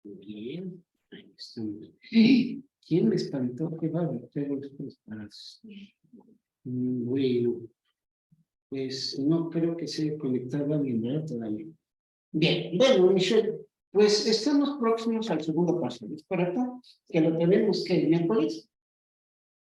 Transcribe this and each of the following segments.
Bien, ahí estamos. ¿Quién me espantó? Qué bárbaro, tengo los preparados. Bueno, pues no creo que se conectaba bien, ¿verdad? Todavía. Bien, bueno, Michelle, pues estamos próximos al segundo paso, ¿es correcto? Que lo tenemos que el miércoles.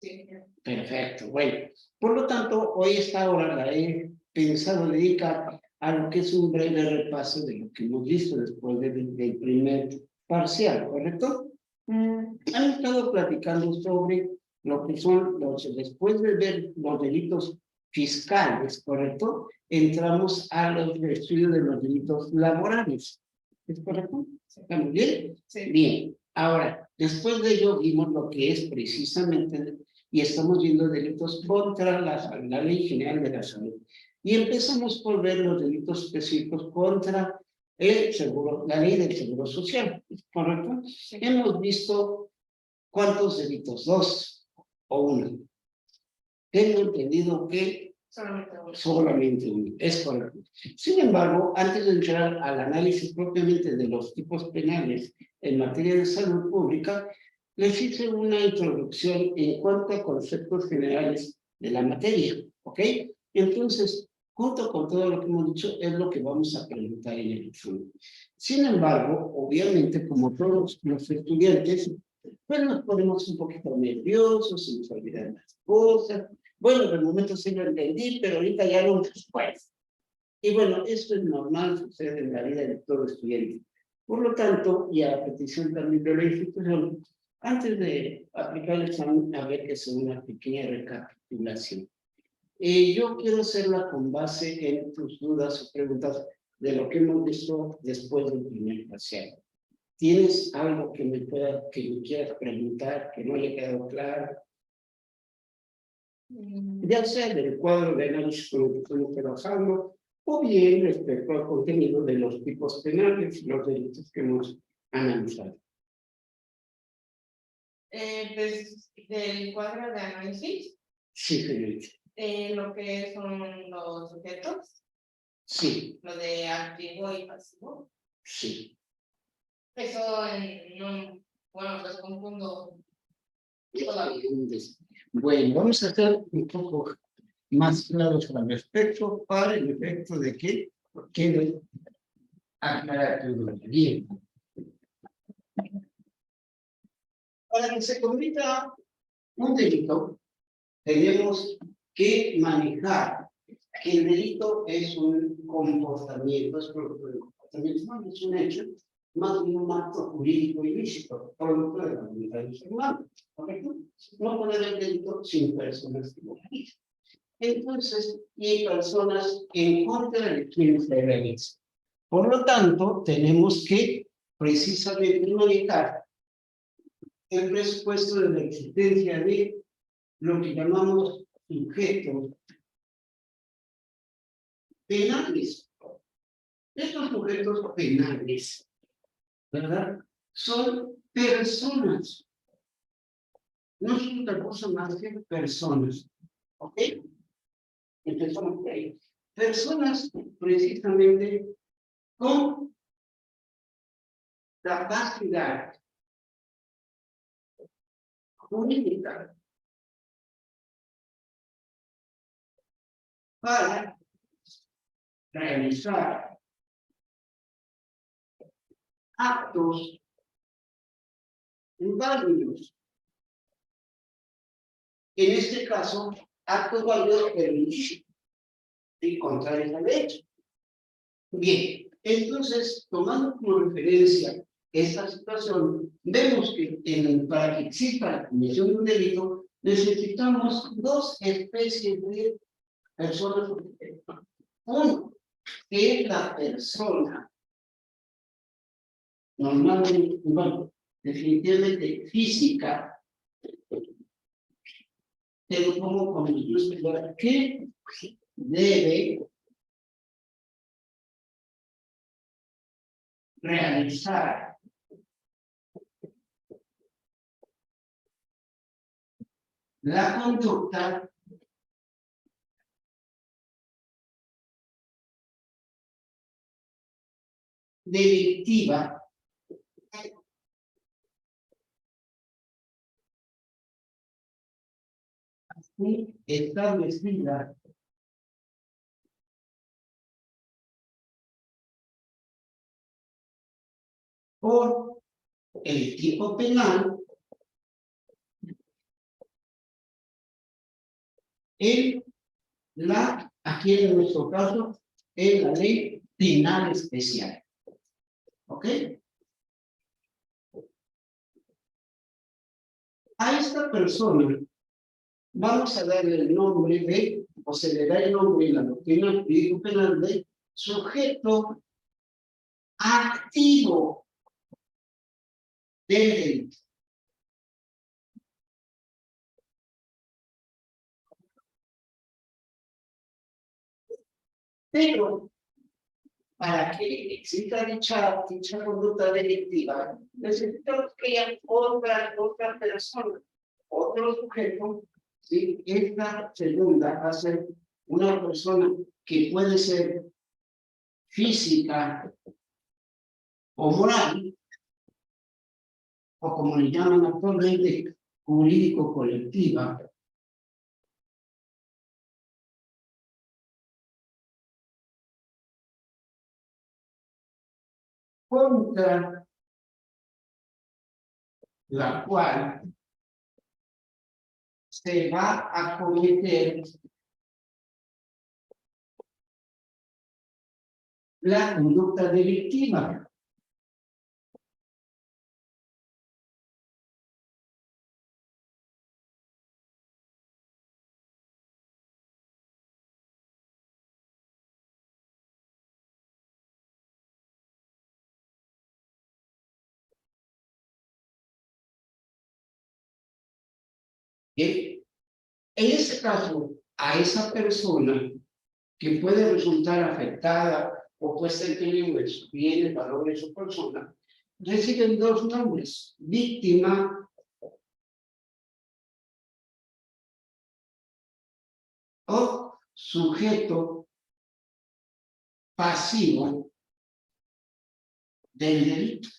Sí. Perfecto, bueno. Por lo tanto, hoy esta hora la he pensado dedicar a lo que es un breve repaso de lo que hemos visto después del primer parcial, ¿correcto? Han estado platicando sobre lo que son después de ver los delitos fiscales, ¿correcto? Entramos a los estudios de los delitos laborales, ¿es correcto? ¿Estamos bien? Sí. Bien, ahora, después de ello vimos lo que es precisamente, y estamos viendo delitos contra la Ley General de la Salud. Y empezamos por ver los delitos específicos contra el seguro, la ley del seguro social, ¿correcto? Sí. Hemos visto cuántos delitos, 2 o 1. Tengo entendido que solamente uno, es correcto. Sin embargo, antes de entrar al análisis propiamente de los tipos penales en materia de salud pública, les hice una introducción en cuanto a conceptos generales de la materia, ¿ok? Entonces, junto con todo lo que hemos dicho, es lo que vamos a preguntar en el examen. Sin embargo, obviamente, como todos los estudiantes, pues nos ponemos un poquito nerviosos, se nos olvidan las cosas. Bueno, de momento sí lo entendí, pero ahorita ya no después. Y bueno, esto es normal, sucede en la vida de todo estudiante. Por lo tanto, y a petición también de la institución, antes de aplicar el examen, a ver que sea una pequeña recapitulación. Yo quiero hacerla con base en tus dudas o preguntas de lo que hemos visto después del primer parcial. ¿Tienes algo que me quieras preguntar, que no haya quedado claro? Ya sea del cuadro de análisis con el que estamos trabajando, o bien respecto al contenido de los tipos penales y los delitos que hemos analizado. Pues, del cuadro de análisis. Sí, señorita. Lo que son los sujetos. Sí. Lo de activo y pasivo. Sí. Eso no, bueno, los confundo todavía. Bueno, vamos a hacer un poco más claros al respecto para el efecto de que quede aclarado bien. Para que se cometa un delito, tenemos que manejar que el delito es un comportamiento, es un hecho, más bien un acto jurídico ilícito, producto de la voluntad del ser humano, ¿correcto? No puede haber delito sin personas que lo realizan. Entonces, y hay personas en contra de quienes se realizan. Por lo tanto, tenemos que precisamente manejar el presupuesto de la existencia de lo que llamamos sujetos penales. Estos sujetos penales, ¿verdad? Son personas. No son otra cosa más que personas. ¿Ok? Empezamos por ahí. Personas precisamente con capacidad jurídica para realizar actos válidos. En este caso, actos válidos pero ilícitos y contrarios a la ley. Bien, entonces, tomando como referencia esta situación, vemos que para que exista la comisión de un delito, necesitamos dos especies de personas. Uno, que es la persona, normalmente, bueno, definitivamente física, pero como mayúscula, que debe realizar la conducta delictiva establecida por el tipo penal aquí en nuestro caso, en la ley penal especial. ¿Ok? A esta persona vamos a darle el nombre de, o se le da el nombre en la doctrina jurídico penal de sujeto activo del delito. Pero para que exista dicha conducta delictiva, necesitamos que haya otra persona, otro sujeto. ¿Sí? Esta segunda va a ser una persona que puede ser física o moral, o como le llaman actualmente, jurídico-colectiva, contra la cual se va a cometer la conducta delictiva. En ese caso, a esa persona que puede resultar afectada o puesta en peligro de sus bienes, valores o persona, reciben dos nombres: víctima o sujeto pasivo del delito.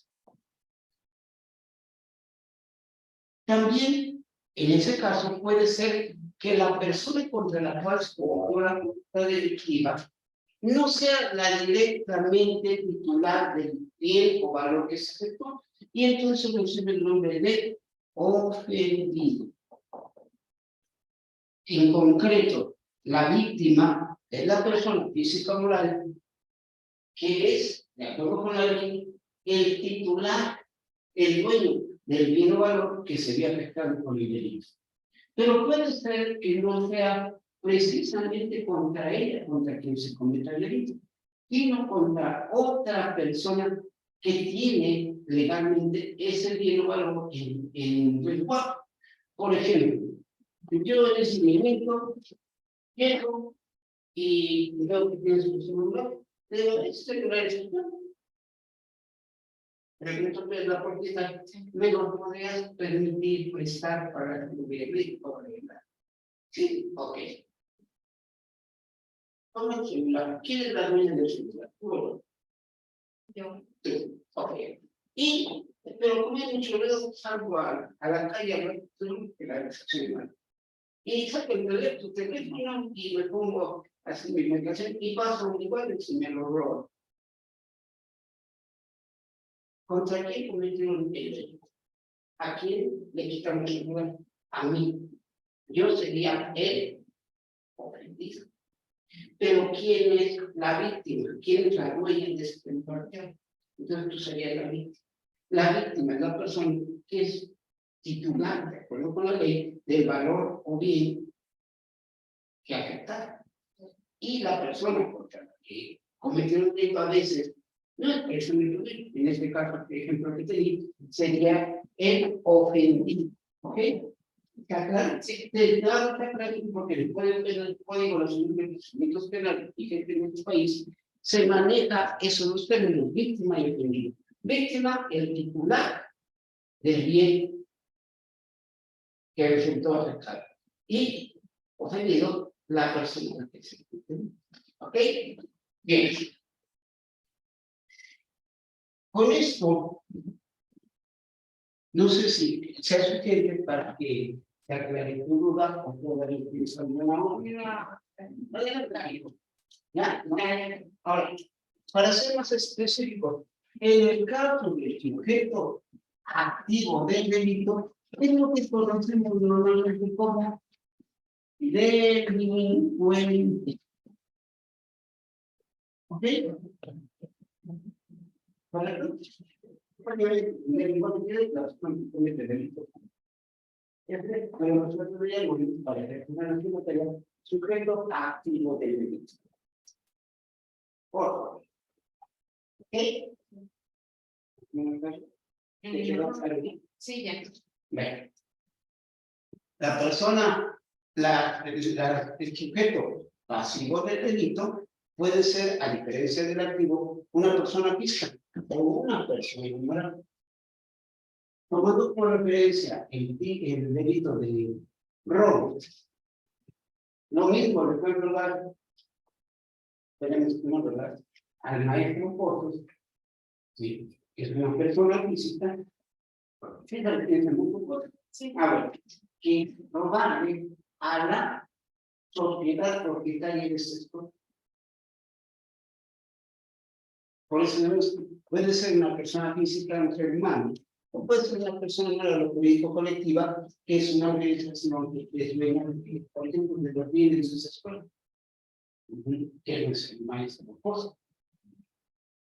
También, en ese caso, puede ser que la persona contra la cual se cometió la conducta delictiva no sea la directamente titular del bien o valor que se efectuó, y entonces recibe el nombre de ofendido. En concreto, la víctima es la persona física o moral que es, de acuerdo con la ley, el titular, el dueño del bien o valor que se vea afectado por el delito. Pero puede ser que no sea precisamente contra ella, contra quien se cometa el delito, sino contra otra persona que tiene legalmente ese bien o valor en el cuerpo. Por ejemplo, yo en ese momento llego y veo que tienes un celular, pero ¿es celular es tuyo? Pregunto la propiedad, ¿me lo podrías permitir prestar para tu médico? Sí, ok. Toma el celular. ¿Quién es la dueña del celular? Bueno, Yo. tú, ok. Y, pero como he dicho, luego salgo a la calle a ver el celular. Y saco el teléfono y me pongo así mi medicación y paso igual y se me lo robo. ¿Contra quién cometieron el delito? ¿A quién le quitamos el celular? A mí. Yo sería el ofendido. Pero ¿quién es la víctima? ¿Quién es la dueña de ese celular? Entonces tú serías la víctima. La víctima es la persona que es titular, de acuerdo con la ley, del valor o bien que afecta. Y la persona contra la que cometió el delito a veces no es presumible. En este caso, por ejemplo, que te di, sería el ofendido. ¿Ok? Claro, sí, claro, porque el código de los procedimientos penales y que en nuestro país se maneja esos dos términos: víctima y ofendido. Víctima, el titular del bien que resultó afectado, y ofendido, la persona que se. ¿Ok? Bien. Con esto, no sé si sea suficiente para que se aclare tu duda o pueda haber alguna otra. ¿Ya? Ahora, para ser más específico, en el caso del sujeto activo del delito, es lo que conocemos normalmente como delincuente. ¿Ok? ¿Correcto? Porque el delincuente tiene las condiciones de delito. Pero nosotros veíamos para ejecutar la tarea sujeto activo del delito. ¿Ok? Sí, ya. Bien. La persona, el sujeto pasivo del delito puede ser, a diferencia del activo, una persona física o una persona moral. Tomando por referencia el delito de robo, lo mismo le puede robar, tenemos una verdad, al maestro Pozos, ¿sí? Que es una persona física, fíjate que es el mismo Pozos. Sí. A ver, que robarle a la sociedad propietaria de ese sector. Por eso puede ser una persona física, un ser humano, o puede ser una persona moral o jurídico colectiva, que es una organización que es dueña, por ejemplo, de los bienes de esa escuela, que es el maestro Pozos.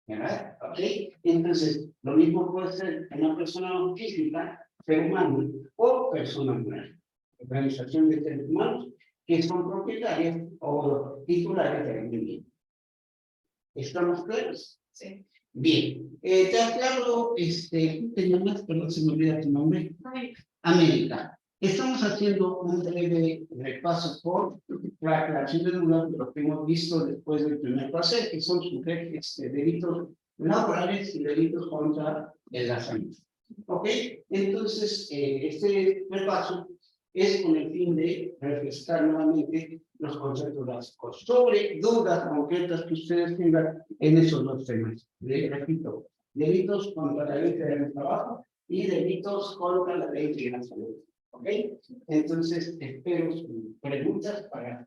¿Verdad? ¿Ok? Entonces, lo mismo puede ser una persona física, ser humano, o persona moral. Organización de seres humanos que son propietarios o titulares de la vivienda. ¿Estamos claros? Sí. Bien. Te aclaro, te llamas, perdón, se me olvida tu nombre. América. Estamos haciendo un breve repaso por la aclaración de dudas de lo que hemos visto después del primer paso, que son delitos laborales y delitos contra la salud. ¿Ok? Entonces, este repaso es con el fin de refrescar nuevamente los conceptos básicos sobre dudas concretas que ustedes tengan en esos dos temas. Repito, delitos contra la ley del trabajo y delitos contra la ley de la salud. ¿Ok? Entonces, espero sus preguntas para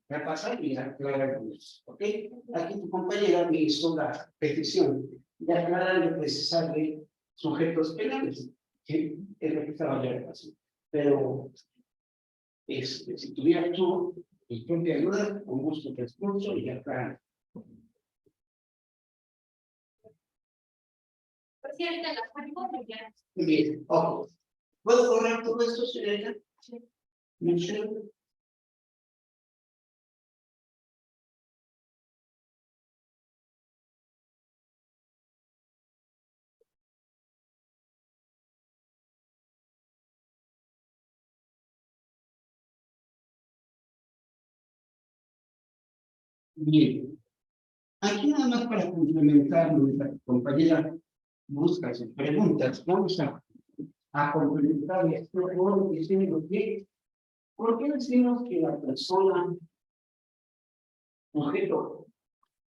repasar y aclarar dudas. ¿Ok? Aquí tu compañera me hizo la petición de aclarar y precisarle sujetos penales. ¿Sí? Es lo que estaba ya repasando. Pero si tuvieras tú tu propia ayuda, con gusto te escucho y aclarar. Presidente, las categorías. Bien, ok. ¿Puedo correr todo esto, señorita? Sí. Michelle. Bien. Aquí nada más para complementar, nuestra compañera busca sus preguntas. Vamos a complementar esto por diciendo que, ¿por qué decimos que la persona, objeto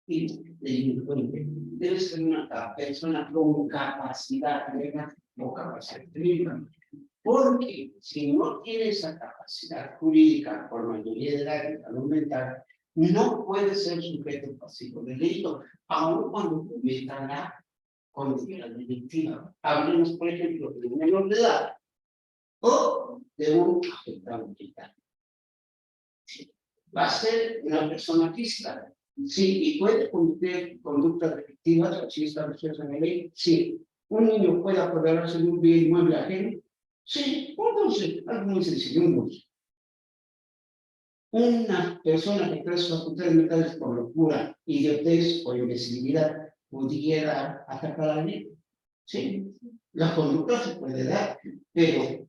y delincuente, debe ser una persona con capacidad legal o capacidad jurídica? Porque si no tiene esa capacidad jurídica por mayoría de edad y salud mental, no puede ser sujeto pasivo de delito, aun cuando cometa la conducta delictiva. Hablemos, por ejemplo, de un menor de edad o de un afectado mental. Va a ser una persona física, sí, y puede cometer conductas delictivas, así establecidas en la ley, sí. Un niño puede apoderarse de un bien inmueble ajeno, sí, entonces, algo muy sencillo, un dulce. Una persona que cree sus facultades mentales por locura, idiotez o imbecilidad pudiera atacar a alguien, sí. La conducta se puede dar, pero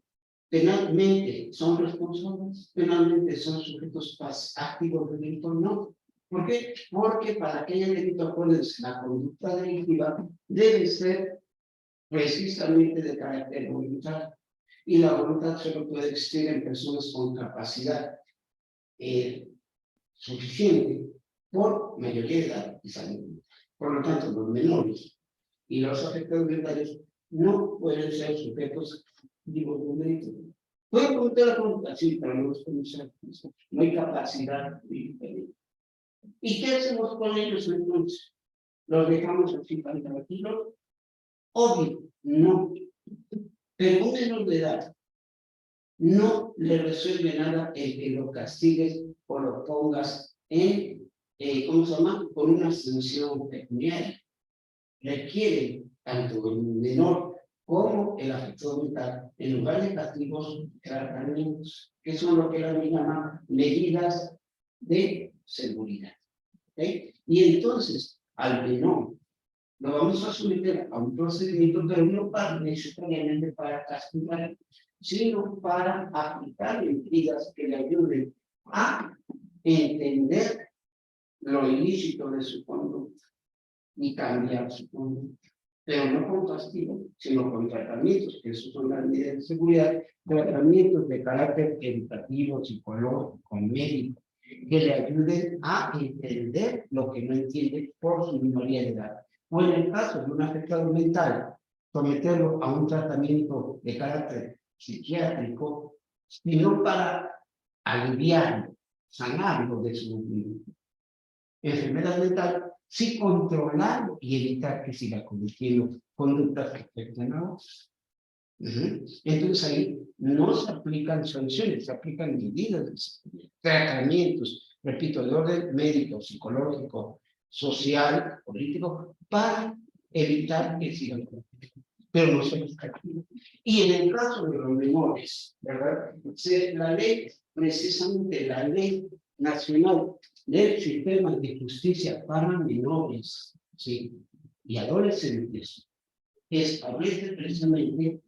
penalmente son responsables, penalmente son sujetos activos del delito, no. ¿Por qué? Porque para que haya delito, acuérdense, la conducta delictiva debe ser precisamente de carácter voluntario. Y la voluntad solo puede existir en personas con capacidad suficiente por mayoría de edad y salud. Por lo tanto, los menores y los afectados mentales no pueden ser sujetos activos de mérito. Pueden cometer la conducta, sí, pero no los pueden ser. No hay capacidad de impedir. ¿Y qué hacemos con ellos entonces? ¿Los dejamos así tan tranquilos? Obvio, no. Pero un menor de edad no le resuelve nada el que lo castigues o lo pongas en, ¿cómo se llama? Con una sanción pecuniaria. Requiere tanto el menor como el afectado mental, en lugar de castigos, tratamientos, que son lo que la ley llama medidas de seguridad. ¿Okay? Y entonces, al menor lo vamos a someter a un procedimiento, pero no para necesariamente para castigar, sino para aplicar medidas que le ayuden a entender lo ilícito de su conducta y cambiar su conducta. Pero no con castigo, sino con tratamientos, que esos son las medidas de seguridad, tratamientos de carácter educativo, psicológico, médico, que le ayuden a entender lo que no entiende por su minoría de edad. O en el caso de un afectado mental, someterlo a un tratamiento de carácter psiquiátrico, sino para aliviarlo, sanarlo de su enfermedad mental, sí controlarlo y evitar que siga cometiendo conductas que afecten a otros. Entonces ahí no se aplican sanciones, se aplican medidas, tratamientos, repito, de orden médico, psicológico, social, político, para evitar que sigan cometiendo. Pero no se castiga. Y en el caso de los menores, ¿verdad? La ley, precisamente la ley nacional del sistema de justicia para menores, ¿sí? Y adolescentes, establece precisamente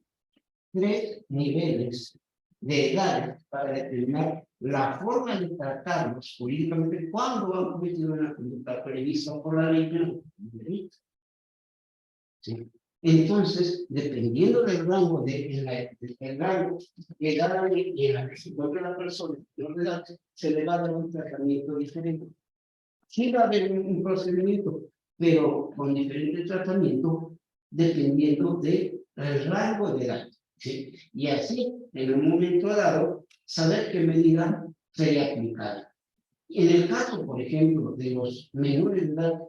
3 niveles de edad para determinar la forma de tratarlos jurídicamente cuando han cometido una conducta prevista por la ley, pero delito. ¿Sí? Entonces, dependiendo del rango del rango de edad en la que se encuentra la persona, se le va a dar un tratamiento diferente. Sí va a haber un procedimiento, pero con diferente tratamiento, dependiendo del rango de edad. ¿Sí? Y así, en un momento dado, saber qué medida sería aplicada. En el caso, por ejemplo, de los menores de edad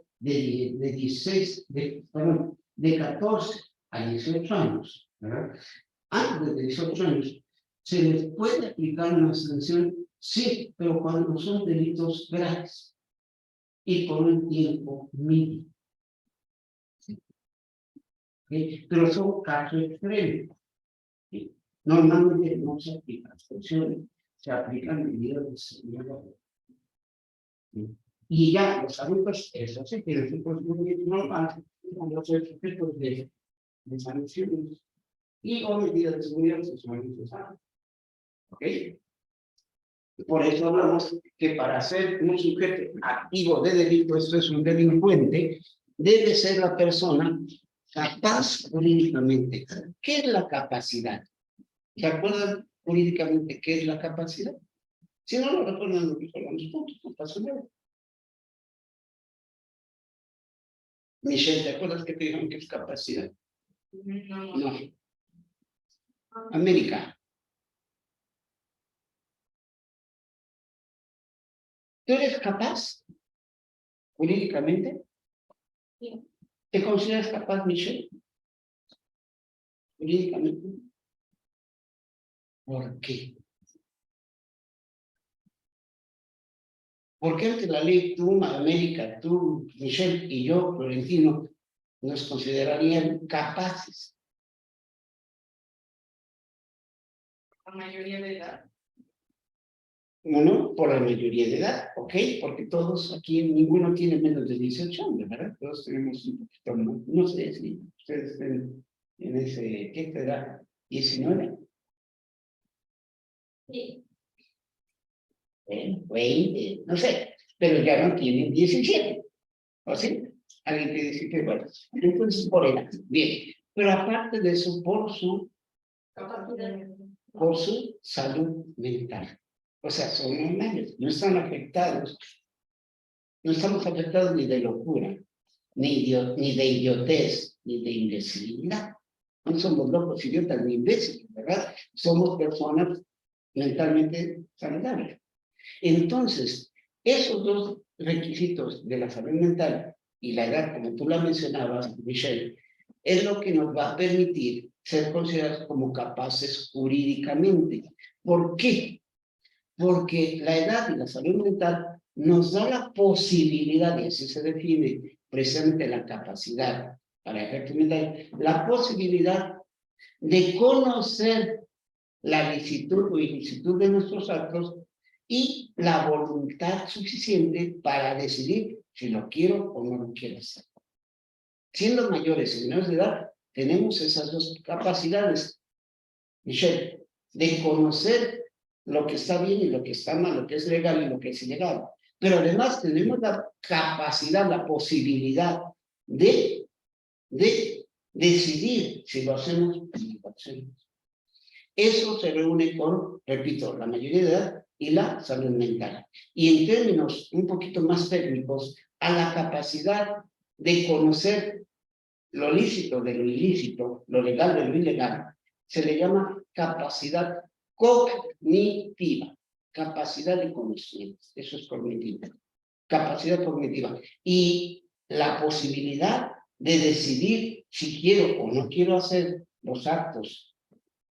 de 14 a 18 años, ¿verdad? Antes de 18 años, se les puede aplicar una sanción, sí, pero cuando son delitos graves y por un tiempo mínimo. ¿Sí? ¿Okay? Pero son casos extremos. ¿Sí? Normalmente no se aplican sanciones, se aplican medidas de seguridad. ¿Sí? Y ya los adultos, eso sí, tienen un procedimiento normal, cuando son sujetos de sanciones y o medidas de seguridad si son necesarias. ¿Ok? Por eso hablamos que para ser un sujeto activo de delito, esto es un delincuente, debe ser la persona capaz jurídicamente. ¿Qué es la capacidad? ¿Se acuerdan jurídicamente qué es la capacidad? Si no lo recuerdan, lo que hablamos juntos, no pasa nada. Michelle, ¿te acuerdas que te dijeron que es capacidad? No. América. ¿Tú eres capaz jurídicamente? Sí. ¿Te consideras capaz, Michelle? Jurídicamente. ¿Por qué? ¿Por qué ante la ley tú, América, tú, Michelle y yo, Florentino, nos considerarían capaces? La mayoría de edad. Uno, por la mayoría de edad, ¿ok? Porque todos aquí, ninguno tiene menos de 18 años, ¿verdad? Todos tenemos un poquito más. No sé si ustedes estén en ese, ¿qué te da? ¿19? Sí. 20, no sé, pero ya no tienen 17, ¿o sí? Alguien que dice que, bueno, entonces por edad, bien. Pero aparte de eso, por su salud mental. O sea, son normales, no están afectados, no estamos afectados ni de locura, ni de idiotez, ni de imbecilidad. No somos locos, idiotas, ni imbéciles, ¿verdad? Somos personas mentalmente saludables. Entonces, esos dos requisitos de la salud mental y la edad, como tú la mencionabas, Michelle, es lo que nos va a permitir ser considerados como capaces jurídicamente. ¿Por qué? Porque la edad y la salud mental nos da la posibilidad, y así se define precisamente la capacidad para efectos mentales, la posibilidad de conocer la licitud o ilicitud de nuestros actos y la voluntad suficiente para decidir si lo quiero o no lo quiero hacer. Siendo mayores y menores de edad, tenemos esas dos capacidades, Michelle, de conocer lo que está bien y lo que está mal, lo que es legal y lo que es ilegal. Pero además tenemos la capacidad, la posibilidad de decidir si lo hacemos o no lo hacemos. Eso se reúne con, repito, la mayoría de edad y la salud mental. Y en términos un poquito más técnicos, a la capacidad de conocer lo lícito de lo ilícito, lo legal de lo ilegal, se le llama capacidad cognitiva, capacidad de conocimiento, eso es cognitivo, capacidad cognitiva. Y la posibilidad de decidir si quiero o no quiero hacer los actos,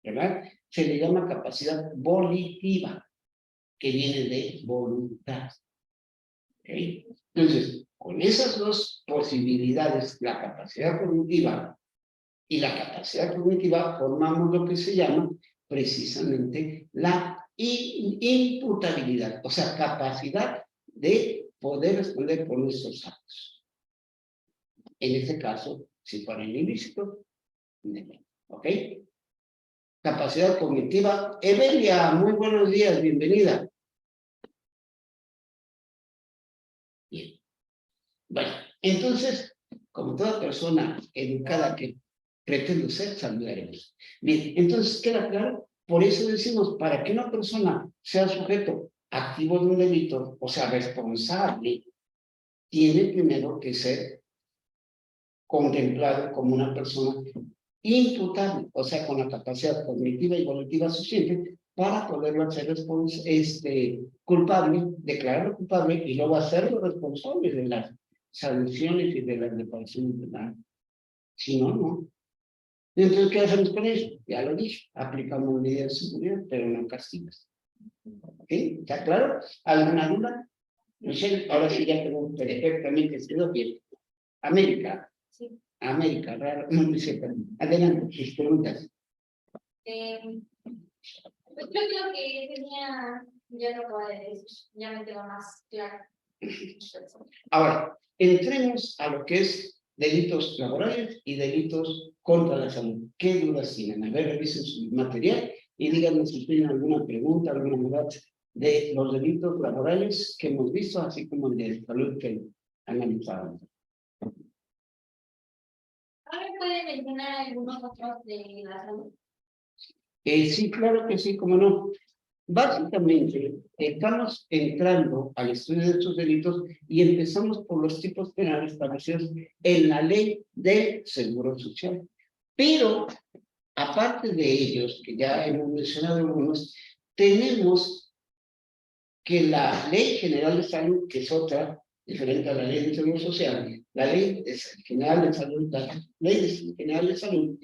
¿verdad? Se le llama capacidad volitiva, que viene de voluntad. ¿Okay? Entonces, con esas dos posibilidades, la capacidad cognitiva y la capacidad cognitiva, formamos lo que se llama precisamente la imputabilidad, o sea, capacidad de poder responder por nuestros actos. En este caso, si fuera ilícito, ¿ok? Capacidad cognitiva. Evelia, muy buenos días, bienvenida. Bien. Bueno, entonces, como toda persona educada que pretende ser, saludaremos. Bien, entonces queda claro, por eso decimos, para que una persona sea sujeto activo de un delito, o sea, responsable, tiene primero que ser contemplado como una persona imputable, o sea, con la capacidad cognitiva y volitiva suficiente para poderlo hacer culpable, declararlo culpable y luego hacerlo responsable de las sanciones y de las reparaciones penales. Si no, no. Entonces, ¿qué hacemos con eso? Ya lo dije, aplicamos medidas de seguridad, pero no castigos. ¿Ok? ¿Está claro? ¿Alguna duda? Michelle, ahora sí ya tengo perfectamente quedó bien. América. Sí. América, raro, no me sé, adelante, sus preguntas. Pues yo creo que tenía, ya no puedo decir, ya me quedó más claro. Ahora, entremos a lo que es delitos laborales y delitos contra la salud. ¿Qué dudas tienen? A ver, revisen su material y díganme si tienen alguna pregunta, alguna novedad de los delitos laborales que hemos visto, así como el de salud que analizamos. ¿Ahora puede mencionar algunos otros de la salud? Sí, claro que sí, cómo no. Básicamente, estamos entrando al estudio de estos delitos y empezamos por los tipos penales establecidos en la ley del Seguro Social. Pero, aparte de ellos, que ya hemos mencionado algunos, tenemos que la Ley General de Salud, que es otra, diferente a la Ley del Seguro Social, la Ley General de Salud, la Ley General de Salud,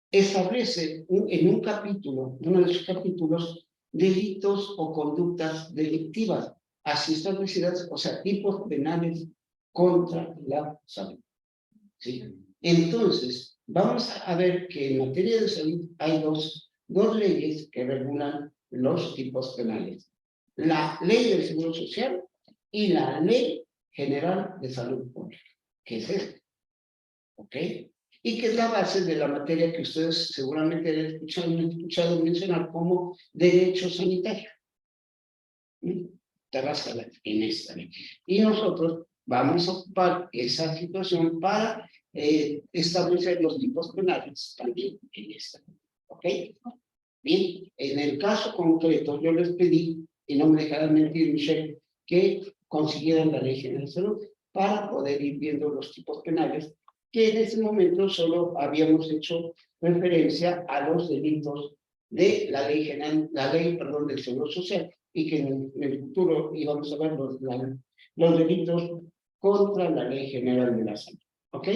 establece en un capítulo, uno de sus capítulos, delitos o conductas delictivas, así establecidas, o sea, tipos penales contra la salud. ¿Sí? Entonces, vamos a ver que en materia de salud hay dos leyes que regulan los tipos penales. La Ley del Seguro Social y la Ley General de Salud Pública, que es esta. ¿Ok? Y que es la base de la materia que ustedes seguramente han escuchado mencionar como derecho sanitario. Está basada en esta ley. Y nosotros vamos a ocupar esa situación para establecer los tipos penales también en esta ley. ¿Ok? Bien, en el caso concreto yo les pedí, y no me dejarán mentir, Michelle, que consiguieran la ley general de salud para poder ir viendo los tipos penales que en ese momento solo habíamos hecho referencia a los delitos de la ley general, perdón, del Seguro Social, y que en el futuro íbamos a ver los delitos contra la Ley General de la Salud. ¿Ok?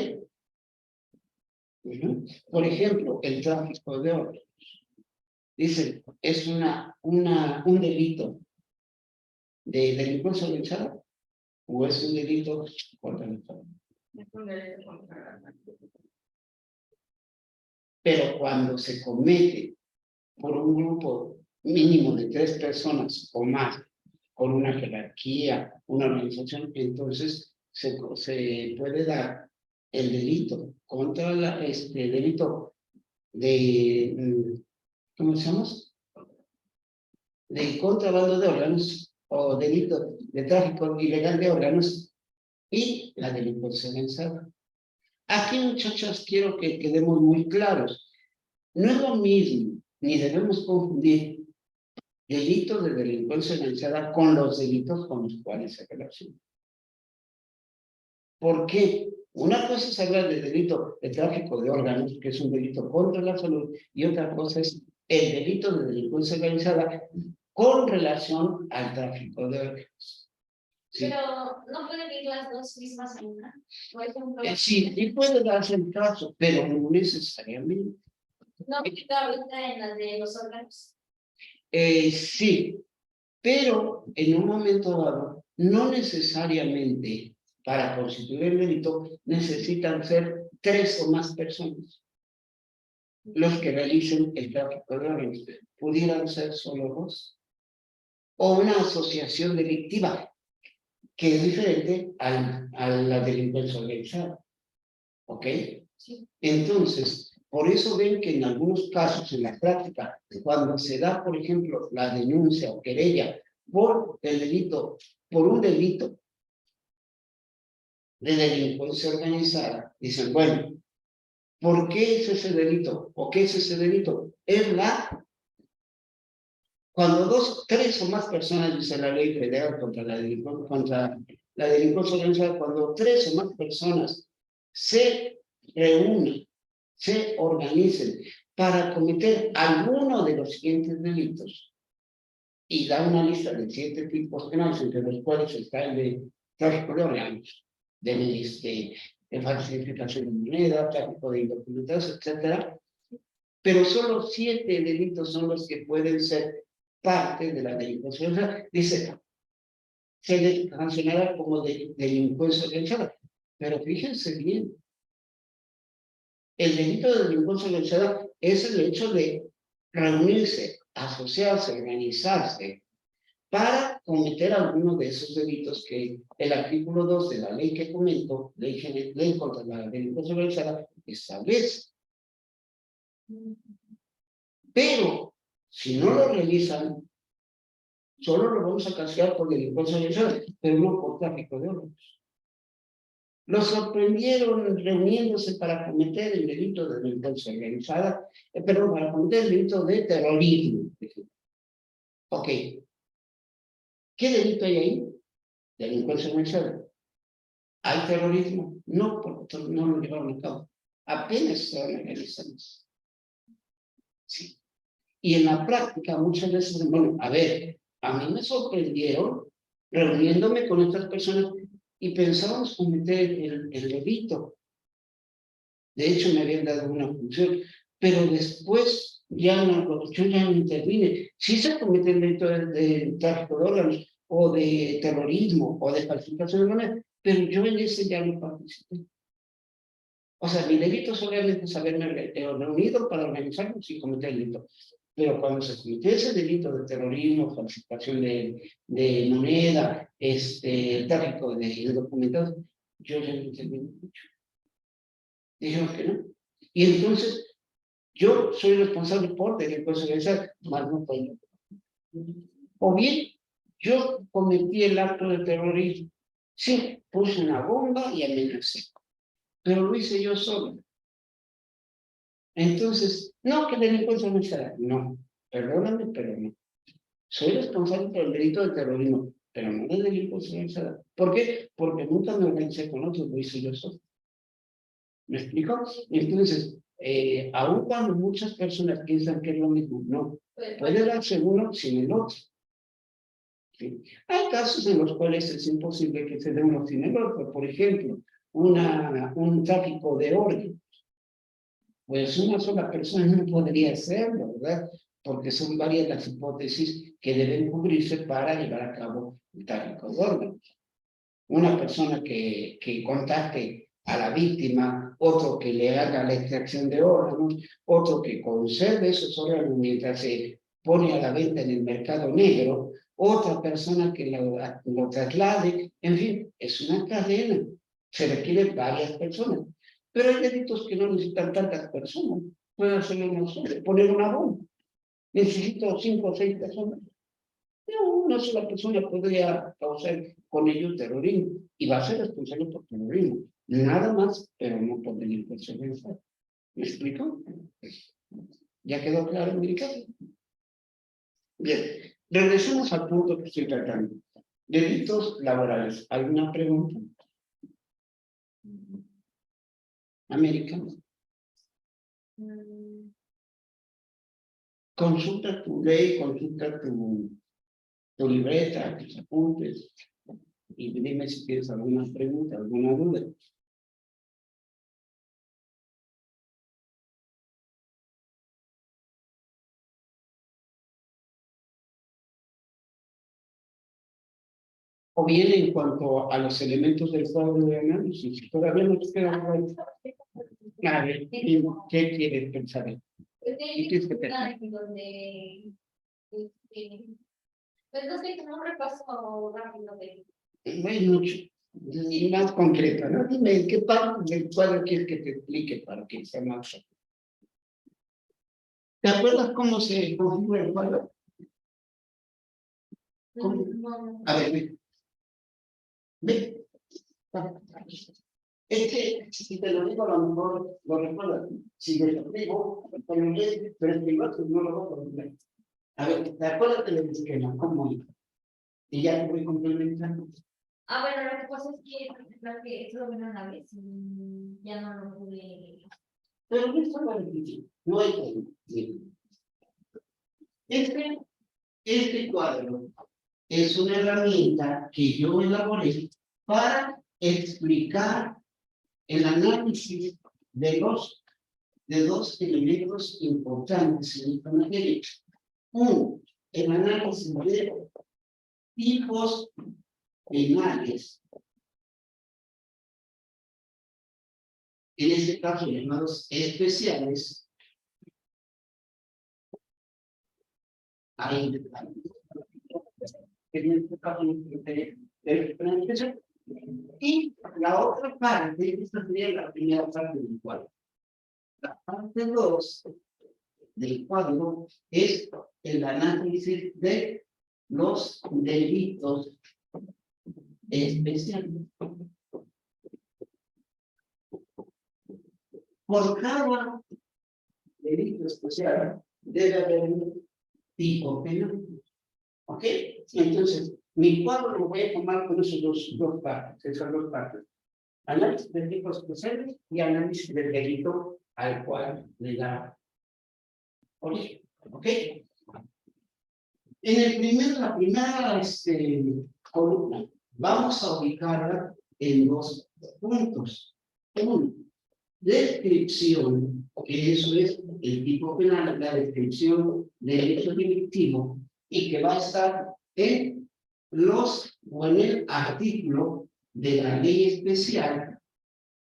Por ejemplo, el tráfico de órganos. Dice, es un delito de delincuencia organizada o es un delito contra la salud. Pero cuando se comete por un grupo mínimo de 3 personas o más, con una jerarquía, una organización, entonces se puede dar el delito contra delito de, ¿cómo se llama? De contrabando de órganos o delito de tráfico ilegal de órganos y la delincuencia organizada. Aquí, muchachos, quiero que quedemos muy claros. No es lo mismo, ni debemos confundir delitos de delincuencia organizada con los delitos con los cuales se relaciona. ¿Por qué? Una cosa es hablar de delito de tráfico de órganos, que es un delito contra la salud, y otra cosa es el delito de delincuencia organizada con relación al tráfico de órganos. ¿Sí? Pero no pueden ir las dos mismas en una. Por ejemplo, sí puede darse el caso, pero no necesariamente. No, porque ahorita en las de los órganos. Sí, pero en un momento dado, no necesariamente para constituir el delito necesitan ser 3 o más personas los que realicen el tráfico de órganos. Pudieran ser solo 2. O una asociación delictiva, que es diferente a la delincuencia organizada. ¿Ok? Sí. Entonces, por eso ven que en algunos casos, en la práctica, cuando se da, por ejemplo, la denuncia o querella por el delito, por un delito de delincuencia organizada, dicen, bueno, ¿por qué es ese delito? ¿O qué es ese delito? Es cuando 2, 3 o más personas, dice la ley federal contra la delincuencia organizada, cuando 3 o más personas se reúnen, se organicen para cometer alguno de los siguientes delitos, y da una lista de 7 tipos penales, entre los cuales está el de tráfico de órganos, de falsificación de moneda, tráfico de indocumentados, etc. Pero solo 7 delitos son los que pueden ser parte de la delincuencia organizada. Dice, se le sancionará como delincuencia organizada. Pero fíjense bien, el delito de delincuencia organizada es el hecho de reunirse, asociarse, organizarse para cometer alguno de esos delitos que el artículo 2 de la ley que comento, ley contra la delincuencia organizada, establece. Pero, si no lo realizan, solo lo vamos a castigar por delincuencia organizada, pero no por tráfico de órganos. Los sorprendieron reuniéndose para cometer el delito de delincuencia organizada, perdón, para cometer el delito de terrorismo. Ok. ¿Qué delito hay ahí? Delincuencia organizada. ¿Hay terrorismo? No, porque no lo llevaron a cabo. Apenas se organizan. Sí. Y en la práctica muchas veces, bueno, a ver, a mí me sorprendieron reuniéndome con estas personas y pensábamos cometer el delito. De hecho, me habían dado una función, pero después yo ya no intervine. Si se comete el delito de tráfico de órganos, o de terrorismo, o de falsificación de moneda, pero yo en ese ya no participé. O sea, mi delito solamente es haberme reunido para organizarnos y cometer el delito. Pero cuando se cometió ese delito de terrorismo, falsificación de moneda, tráfico de documentados, yo ya no intervine mucho. Dijeron que no. Y entonces, yo soy responsable por delincuencia organizada, más no por ello. O bien, yo cometí el acto de terrorismo. Sí, puse una bomba y amenacé. Pero lo hice yo solo. Entonces, no, que delincuencia organizada. No, perdóname, pero no. Soy responsable por el delito de terrorismo, pero no de delincuencia organizada. ¿Por qué? Porque nunca me organicé con otros, lo hice yo solo. ¿Me explico? Entonces, aun cuando muchas personas piensan que es lo mismo, no, Pues, puede darse uno sin el otro. ¿Sí? Hay casos en los cuales es imposible que se dé uno sin el otro. Por ejemplo, un tráfico de órganos. Pues una sola persona no podría hacerlo, ¿verdad? Porque son varias las hipótesis que deben cubrirse para llevar a cabo el tráfico de órganos. Una persona que contacte a la víctima, otro que le haga la extracción de órganos, otro que conserve esos órganos mientras se pone a la venta en el mercado negro, otra persona que lo traslade, en fin, es una cadena. Se requieren varias personas. Pero hay delitos que no necesitan tantas personas. Pueden hacerlo uno solo, poner una bomba. Necesito 5 o 6 personas. No, una sola persona podría causar con ello terrorismo y va a ser responsable por terrorismo. Nada más, pero no por delincuencia organizada. ¿Me explico? ¿Ya quedó claro mi caso? Bien, regresemos al punto que estoy tratando. Delitos laborales. ¿Alguna pregunta? América. Consulta tu ley, consulta tu libreta, tus apuntes, y dime si tienes alguna pregunta, alguna duda. O bien en cuanto a los elementos del cuadro de análisis, todavía no te queda claro. A ver, ¿qué quieres pensar? ¿Y qué es que pensar? Pues no sé, como un repaso rápido de... No hay mucho, más concreto, ¿no? Dime, ¿qué parte del cuadro quieres que te explique para que sea más rápido? ¿Te acuerdas cómo se configura el cuadro? ¿Cómo? A ver, ve. Ve. Si te lo digo, a lo mejor lo recuerdas. Si te lo digo, pero es privado, no lo voy a olvidar. A ver, ¿te acuerdas del esquema? ¿Cómo iba? Y ya te voy complementando. Bueno, lo que pasa es que eso lo vino una vez y ya no lo pude. Pero no está para difícil, no hay problema. Este cuadro es una herramienta que yo elaboré para explicar el análisis de dos elementos importantes en esta materia. Uno, el análisis de tipos penales, en este caso llamados especiales. En este caso y la otra parte, esta sería la primera parte del cuadro. La parte 2 del cuadro es el análisis de los delitos especiales. Por cada delito especial debe haber un tipo penal. ¿Ok? Entonces, mi cuadro lo voy a tomar con esas dos partes, esas dos partes. Análisis del tipo especial y análisis del delito al cual le da origen. ¿Ok? En la primera columna, vamos a ubicarla en dos puntos. Uno, descripción, que eso es el tipo penal, la descripción del hecho delictivo, y que va a estar en el artículo de la ley especial,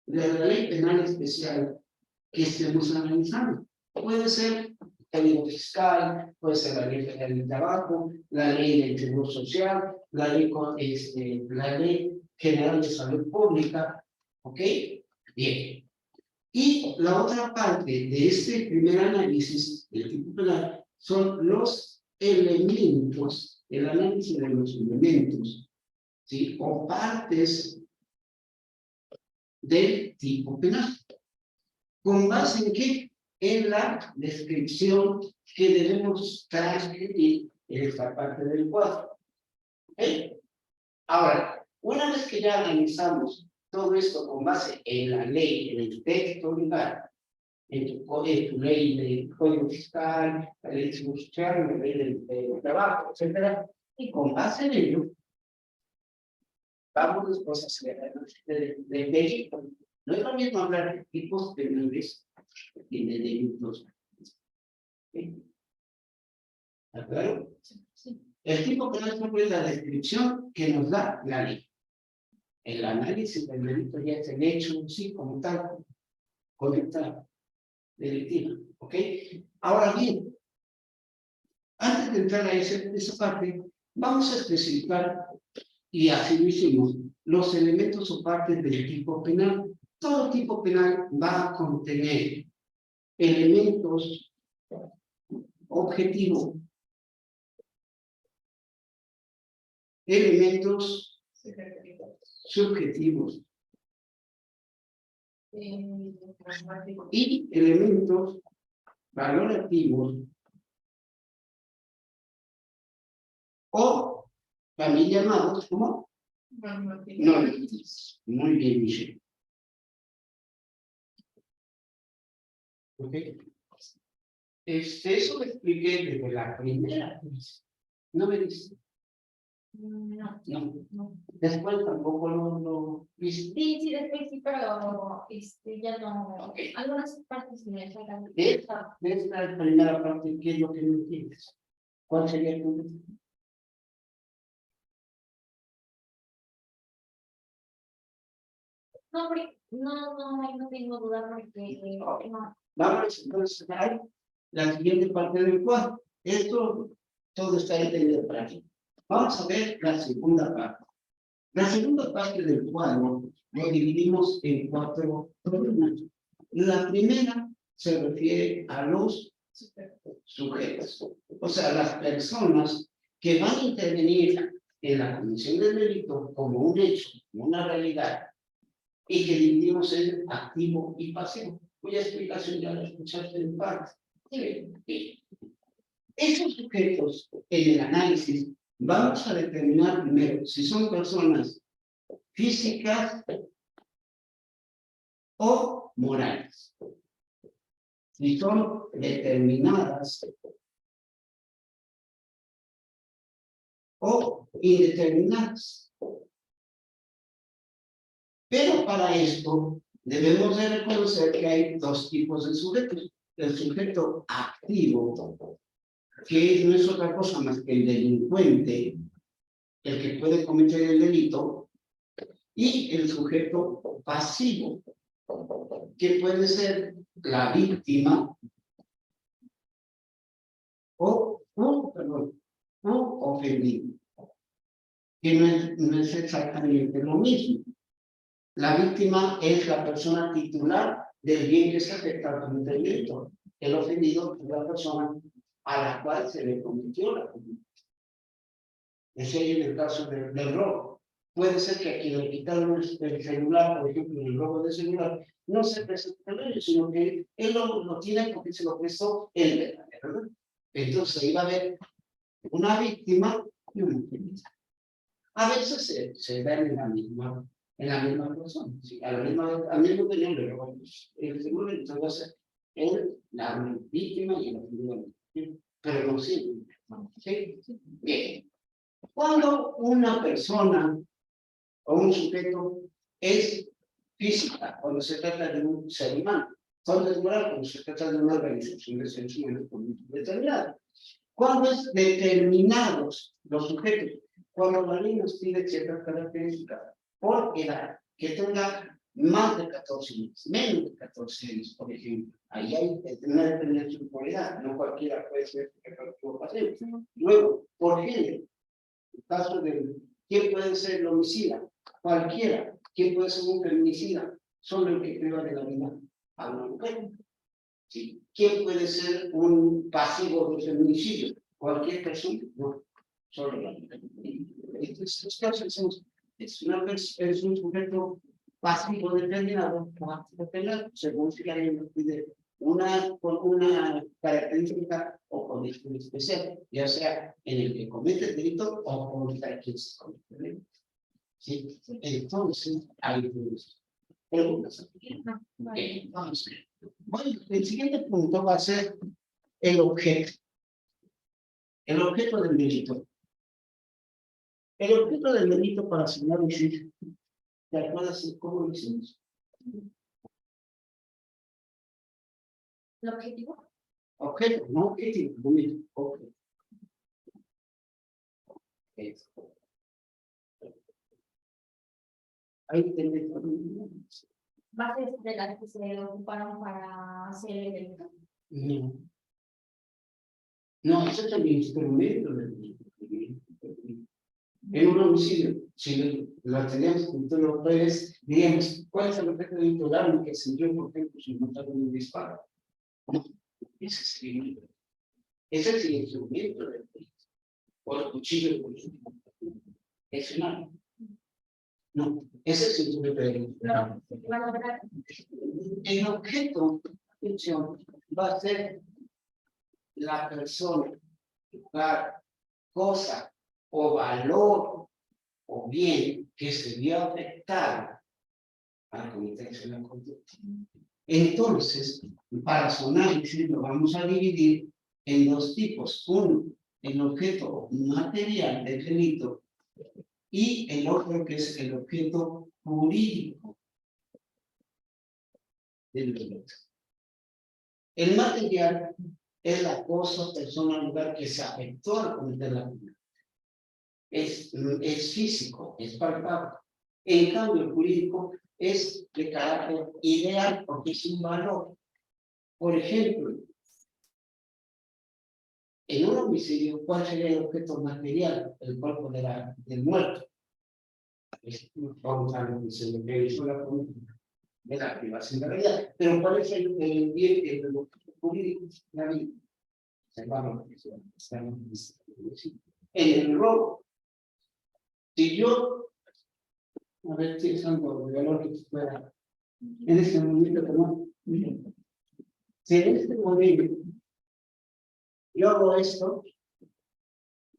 de la ley penal especial que estemos analizando. Puede ser el Código Fiscal, puede ser la ley federal del trabajo, la ley del seguro social, la ley general de salud pública. ¿Ok? Bien. Y la otra parte de este primer análisis del tipo penal son los elementos, el análisis de los elementos, ¿sí? O partes del tipo penal. ¿Con base en qué? En la descripción que debemos transcribir en esta parte del cuadro. ¿Okay? Ahora, una vez que ya analizamos Todo esto con base en la ley, en el texto legal, en tu ley del Código Fiscal, la ley de Seguro Social, la ley del trabajo, etcétera, y con base en ello, vamos después a hacer de delito. No es lo mismo hablar de tipos penales y de delitos. ¿Está claro? Sí. El tipo penal es la descripción que nos da la ley. El análisis del delito ya es el hecho en sí como tal, conecta delictiva, ¿ok? Ahora bien, antes de entrar a esa parte, vamos a especificar, y así lo hicimos, los elementos o partes del tipo penal. Todo tipo penal va a contener elementos objetivos, elementos subjetivos y elementos valorativos o también llamados como normativos. Muy bien, Michelle. ¿Ok? Eso lo expliqué desde la primera vez. ¿No me dice? No. No. Después tampoco lo viste. Sí, después sí, pero ya no. Okay. Algunas partes me sacan. De esta primera parte, ¿qué es lo que no entiendes? ¿Cuál sería el punto? No, porque no tengo duda porque no. Vamos entonces a la siguiente parte del cuadro. Esto todo está entendido para aquí. Vamos a ver la segunda parte. La segunda parte del cuadro lo dividimos en 4 columnas. La primera se refiere a los sujetos, o sea, las personas que van a intervenir en la comisión del delito como un hecho, como una realidad, y que dividimos en activo y pasivo. Cuya explicación ya la escuchaste en parte. Sí. Esos sujetos en el análisis vamos a determinar primero si son personas físicas o morales. Si son determinadas o indeterminadas. Pero para esto debemos de reconocer que hay 2 tipos de sujetos. El sujeto activo, que no es otra cosa más que el delincuente, el que puede cometer el delito, y el sujeto pasivo, que puede ser la víctima o ofendido, que no es exactamente lo mismo. La víctima es la persona titular del bien que se afecta al cometimiento. El ofendido es la persona a la cual se le cometió la conducta. Ese es el caso del robo. Puede ser que a quien le quitaron el celular, por ejemplo, en el robo de celular, no se presenta el ello, sino que él lo tiene porque se lo prestó él, ¿verdad? Entonces ahí va a haber una víctima y un ofendido. A veces se dan en la misma persona, ¿sí? Al mismo tenor le robó el seguro, entonces él, la víctima y el ofendido, pero no siempre. ¿Sí? Bien. Cuando una persona o un sujeto es física, cuando se trata de un ser humano, cuando es moral, cuando se trata de una organización de seres humanos determinada. Cuando es determinados los sujetos, cuando la ley nos pide ciertas características por edad, que tenga más de 14 años, menos de 14 años, por ejemplo. Ahí hay una determinación por edad, no cualquiera puede ser efectivo pasivo. Luego, por género, el caso de quién puede ser el homicida, cualquiera, quién puede ser un feminicida, solo el que priva de la vida a una mujer. ¿Sí? ¿Quién puede ser un pasivo de feminicidio? Cualquier persona, no, solo la mujer. Entonces, los casos es un sujeto pasivo determinado, según si alguien nos pide con una característica o condición especial, ya sea en el que comete el delito o contra quien se comete el delito. ¿Sí? Entonces, hay preguntas. No, Ok, vamos a ver. Bueno, el siguiente punto va a ser el objeto. El objeto del delito. El objeto del delito para asignar un juicio. ¿Te acuerdas cómo lo hicimos? ¿el objetivo? Objeto, no objetivo, momento. Objeto. Ahí tenés. Bases de las que se ocuparon para hacer el delito. No. No, ese es el instrumento del delito. En un homicidio, si lo teníamos con todos los países, diríamos, ¿cuál es el objeto del delito? Que se dio, por ejemplo, si mataron un disparo. No, ese es el instrumento del delito. O el cuchillo, por ejemplo. Es un arma. No, ese es el instrumento del delito. No, se va a lograr. El objeto, atención, va a ser la persona, lugar, cosa o valor o bien que se vio afectado al cometerse la conducta. Entonces, para su análisis lo vamos a dividir en dos tipos. Uno, el objeto material del delito y el otro que es el objeto jurídico del delito. El material es la cosa, persona, lugar que se afectó al cometer la conducta. Es físico, es palpable. En cambio, el jurídico es de carácter ideal porque es un valor. Por ejemplo, en un homicidio, ¿cuál sería el objeto material? El cuerpo del muerto. Vamos a lo que se le hizo la política de la privación de la vida. Pero ¿cuál es el bien, el objeto jurídico? La vida. En el robo, si yo, a ver si es algo de valor que fuera, en este momento, como, si en este momento yo hago esto,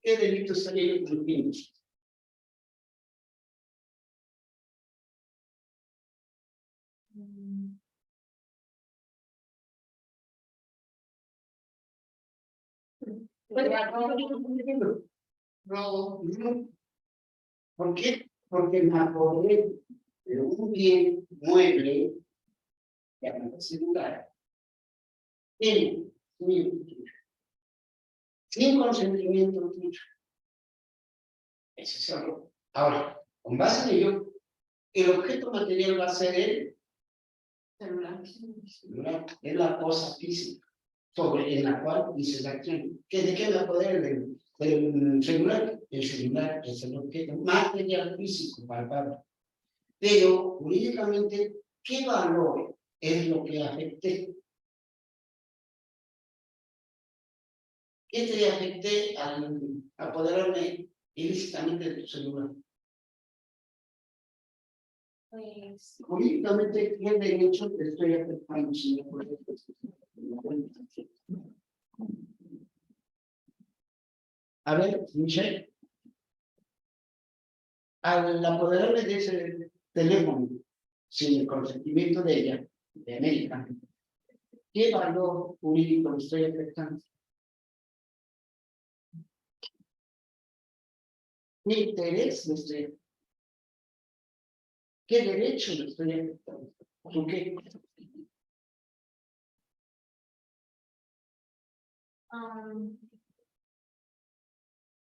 ¿qué delito estaría yo cometiendo? Robo. ¿Por qué? Porque me apoderé de un bien mueble que a celular sin consentimiento tuyo. Ese es el robo. Ahora, con base en ello, el objeto material va a ser el celular. Es la cosa física en la cual dice la acción. ¿De qué me apodero del celular? El celular es el objeto material físico, palpable. Pero jurídicamente, ¿qué valor es lo que afecté? ¿Qué te afecté al apoderarme ilícitamente de tu celular? Pues, Jurídicamente, ¿qué derecho te estoy afectando, señor? A ver, Michelle, al apoderarme de ese teléfono sin el consentimiento de ella, de América, ¿qué valor jurídico le estoy afectando? ¿Qué interés le estoy afectando? ¿Qué derecho le estoy afectando? ¿Por qué?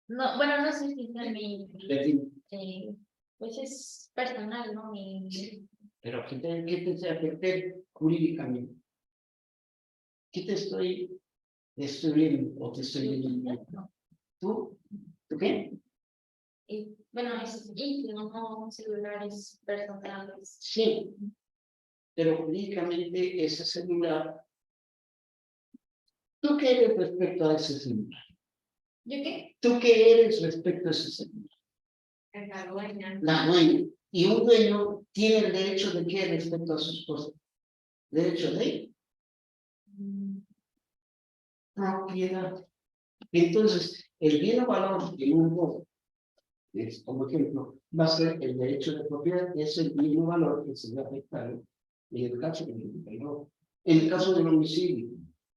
no, bueno, no sé si es mi, Perdí. pues es personal, ¿no? Pero ¿qué te afecté jurídicamente? ¿Qué te estoy destruyendo o te estoy viendo? ¿Tú? ¿Tú qué? Bueno, es íntimo, no celulares personales. Sí, pero jurídicamente ese celular, ¿tú qué eres respecto a ese celular? ¿Yo qué? ¿Tú qué eres respecto a ese celular? La dueña. La dueña. Y un dueño tiene el derecho de qué respecto a sus cosas. Derecho de propiedad. Entonces, el bien o valor de un Como ejemplo, va a ser el derecho de propiedad, es el mismo valor que se va a afectar en el caso del no. En el caso del homicidio,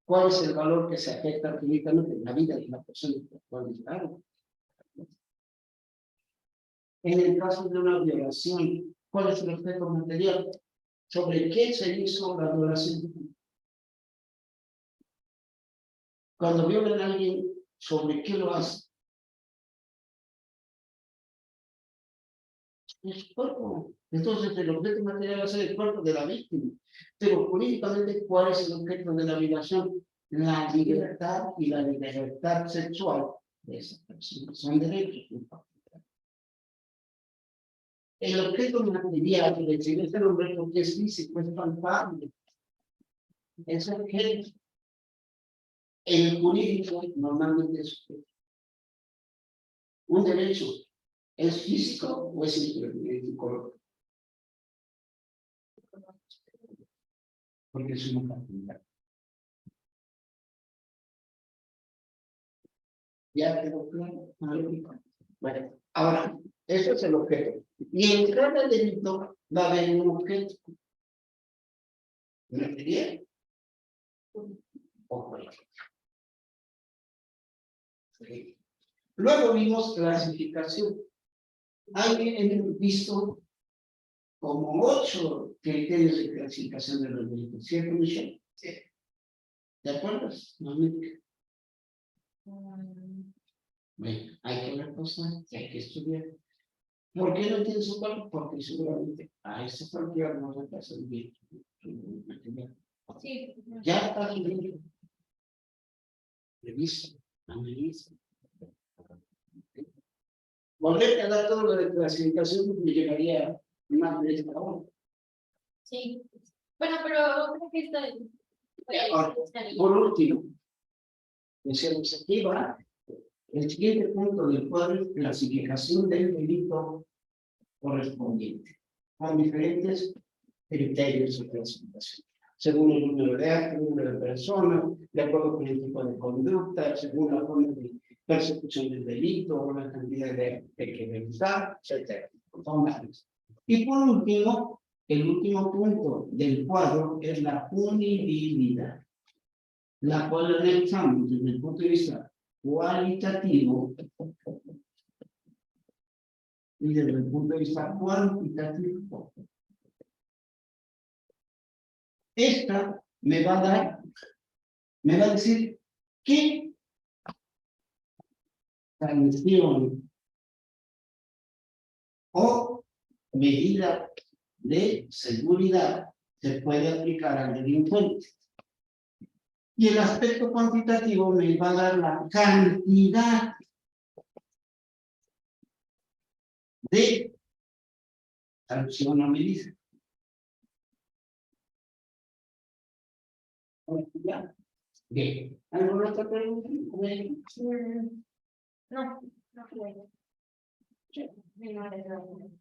¿cuál es el valor que se afecta únicamente en la vida de la persona que fue disparada? En el caso de una violación, ¿cuál es el objeto material? ¿Sobre qué se hizo la violación? Cuando violan a alguien, ¿sobre qué lo hace? El cuerpo. Entonces, el objeto material va a ser el cuerpo de la víctima. Pero políticamente, ¿cuál es el objeto de la violación? La libertad y la libertad sexual de esa persona. Son derechos. El objeto material que recibe este nombre porque es físico, es palpable. Es objeto. El jurídico normalmente es un derecho. ¿Es físico o es psicológico? Porque es una cantidad. ¿Ya quedó claro? Bueno, ahora, eso es el objeto. Y en cada delito va a haber un objeto. ¿Material? O político. Sí. Luego vimos clasificación. Hemos visto como 8 criterios de clasificación de los delitos. ¿Cierto, Michelle? Sí. ¿De acuerdo? Bueno, hay que ver cosas, hay que estudiar. ¿Por qué no tiene su valor? Porque seguramente a ese cualquiera no le pasa bien. Sí. Ya está su libro. Revisa, analiza. Volver a dar todo lo de clasificación me llegaría más de esta hora. Sí. Bueno, pero creo que Ahora, por último, decíamos aquí va el siguiente punto del cuadro es clasificación del delito correspondiente, con diferentes criterios de clasificación, según el número de actos, el número de personas, de acuerdo con el tipo de conducta, según la forma de persecución del delito, la cantidad de que revisar, etc. Son varios. Y por último, el último punto del cuadro es la punibilidad, la cual realizamos desde el punto de vista cualitativo y desde el punto de vista cuantitativo. Esta me va a decir qué sanción o medida de seguridad se puede aplicar al delincuente. Y el aspecto cuantitativo me va a dar la cantidad de sanción o medida. Bien. ¿Alguna otra pregunta? No, no puedo.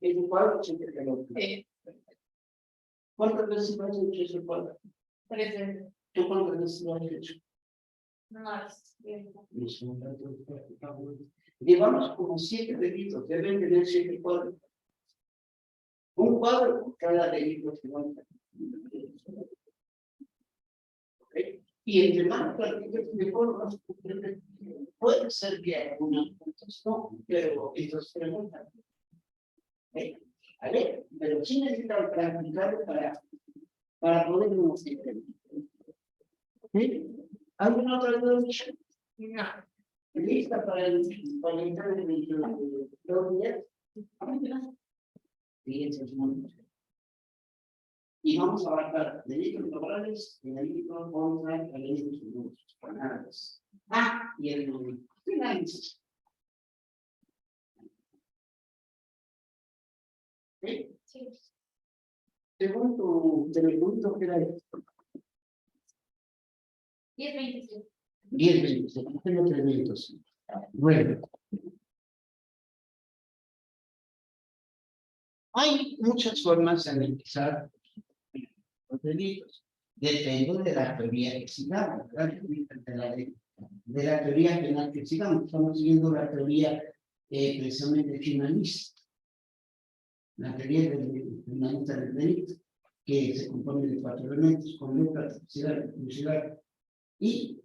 El cuadro siempre que lo ¿cuántas veces has hecho ese cuadro? 3 veces. ¿Tú cuántas veces lo has hecho? Más. Llevamos como 7 delitos, deben tener 7 cuadros. Un cuadro por cada delito que cuenta. ¿Okay? Y entre más prácticas mejor más puede ser que algunas puntos no, pero estos preguntan. A ver, pero sí necesitan practicar para poder conocer. ¿Sí? ¿Alguna otra duda? No. ¿Lista para entrar en el 2 días? Fíjense, y vamos a abarcar delitos laborales y delitos contra delitos penales. Y el análisis. ¿Sí? Sí. Según tu punto, ¿qué era esto? 10-25. 10-20, tengo 3 minutos. Bueno. Hay muchas formas de analizar los delitos. Depende de la teoría que sigamos, de la teoría penal que sigamos. Estamos siguiendo la teoría precisamente finalista. La teoría del finalista del delito, que se compone de 4 elementos: conducta, tipicidad, publicidad y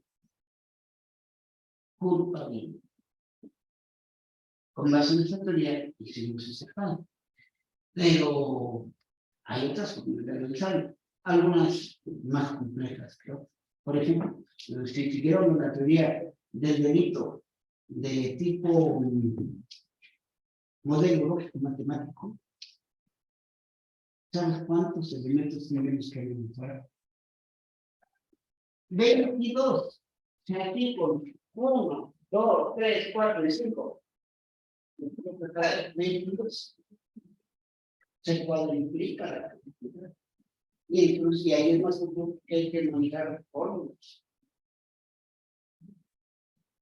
culpabilidad. Con base en esta teoría hicimos ese plan. Pero hay otras formas de realizar, algunas más complejas, creo. Por ejemplo, si siguieron la teoría del delito de tipo modelo lógico matemático, ¿sabes cuántos elementos tenemos que encontrar? 22. O sea, tipo 1, 2, 3, 4 y 5. 22. Se cuadriplica la cantidad. Y incluso ahí es más común que hay que manejar fórmulas.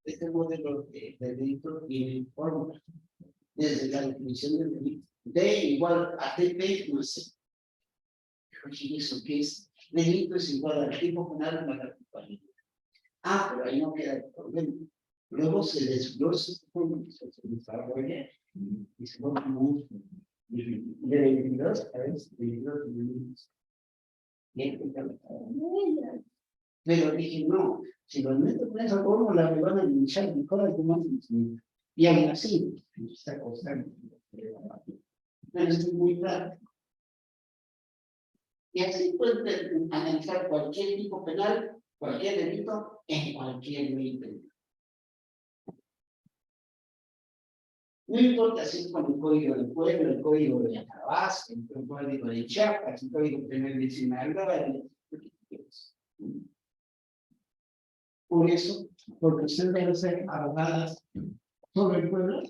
Este modelo de delito tiene fórmulas. Desde la definición del delito. D igual a TP más C. Oye, ¿eso qué es? Delito es igual al tipo penal más la culpabilidad. Ah, pero ahí no queda el problema. Luego se desglosa esta fórmula, se desarrolla y se vuelve muy de 22 a veces 22 minutos. Pero dije, no, si los meto con esa fórmula me van a linchar mejor algo más. Y aún así, está costando. Pero es muy práctico. Y así pueden analizar cualquier tipo penal, cualquier delito, en cualquier ley penal. No importa si es con el código del pueblo, el código de Atabasca, el código de Chiapas, el código penal de Sinaloa, por eso, porque ustedes deben ser abogadas sobre el pueblo.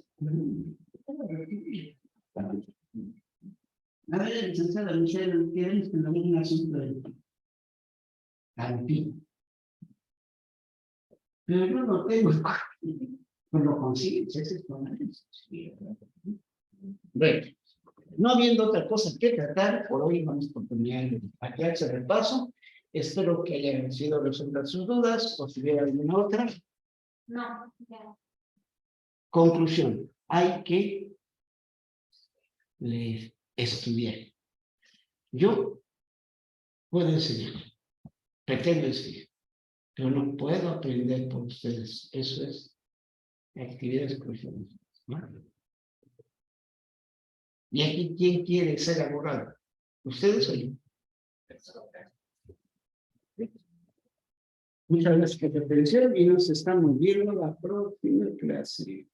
A ver, licenciada Michelle, ¿quieres que nos den un asunto de Campín? Pero yo no tengo, pues lo consigues, ese es problema. Bueno, no habiendo otra cosa que tratar, por hoy vamos a terminar de hacer el repaso. Espero que hayan sido resueltas sus dudas, o si hubiera alguna otra. No, ya. Conclusión, hay que estudiar. Yo puedo enseñar, pretendo enseñar, pero no puedo aprender por ustedes. Eso es actividad exclusiva. ¿No? Y aquí, ¿quién quiere ser abogado? ¿Ustedes o yo? Muchas gracias por su atención y nos estamos viendo la próxima clase.